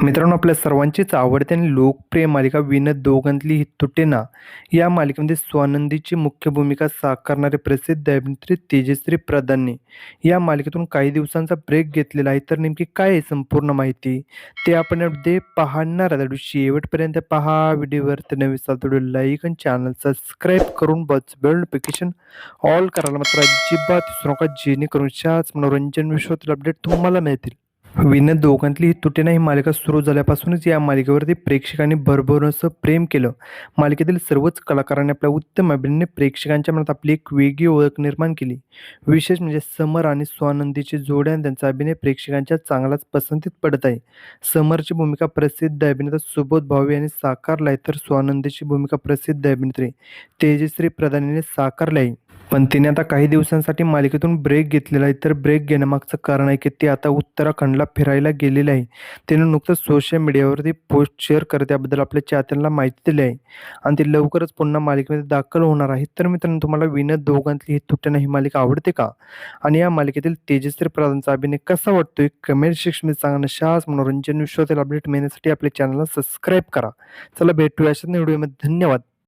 मित्रांनो, आपल्या सर्वांचीच आवडती आणि लोकप्रिय मालिका विनोद दोघांतली ही तुटे ना, या मालिकेमध्ये स्वानंदीची मुख्य भूमिका साकारणारे प्रसिद्ध अभिनेत्री तेजश्री प्रधानने या मालिकेतून काही दिवसांचा ब्रेक घेतलेला आहे. तर नेमकी काय आहे संपूर्ण माहिती ते आपण यामध्ये पाहणार आहोत. शेवटपर्यंत पहा. व्हिडिओवरती नवीन असाल तर व्हिडिओ लाईक आणि चॅनल सबस्क्राईब करून बेल नोटिफिकेशन ऑल करायला मात्र अजिबात विसरू नका, जेणेकरून अशाच मनोरंजन विश्वातील अपडेट तुम्हाला मिळतील. विनोद दोघांतली ही तुटेना ही मालिका सुरू झाल्यापासूनच या मालिकेवरती प्रेक्षकांनी भरभरून असं प्रेम केलं. मालिकेतील सर्वच कलाकारांनी आपल्या उत्तम अभिनयाने प्रेक्षकांच्या मनात आपली एक वेगळी ओळख निर्माण केली. विशेष म्हणजे समर आणि स्वानंदीची जोडी आणि त्यांचा अभिनय प्रेक्षकांच्या चांगलाच पसंतीत पडत आहे. समरची भूमिका प्रसिद्ध अभिनेता सुबोध भावे यांनी साकारला आहे, तर स्वानंदीची भूमिका प्रसिद्ध अभिनेत्री तेजश्री प्रधान यांनी साकारली आहे. पण तिने आता काही दिवसांसाठी मालिकेतून ब्रेक घेतलेला आहे. तर ब्रेक घेण्यामागचं कारण आहे की ती आता उत्तराखंडला फिरायला गेलेली आहे. तिने नुकतंच सोशल मीडियावरती पोस्ट शेअर करत त्याबद्दल आपल्या चाहत्यांना माहिती दिली आहे आणि ती लवकरच पुन्हा मालिकेमध्ये दाखल होणार आहे. तर मित्रांनो, तुम्हाला विनोद दोघांतली ही तुटना ही मालिका आवडते का? आणि या मालिकेतील तेजश्री प्रधानचा अभिनय कसा वाटतोय? कमेंट सेक्शनमध्ये सांगा. अशाच मनोरंजन विश्वातील अपडेट मिळण्यासाठी आपल्या चॅनलला सबस्क्राईब करा. चला भेटूया अशाच व्हिडिओमध्ये. धन्यवाद.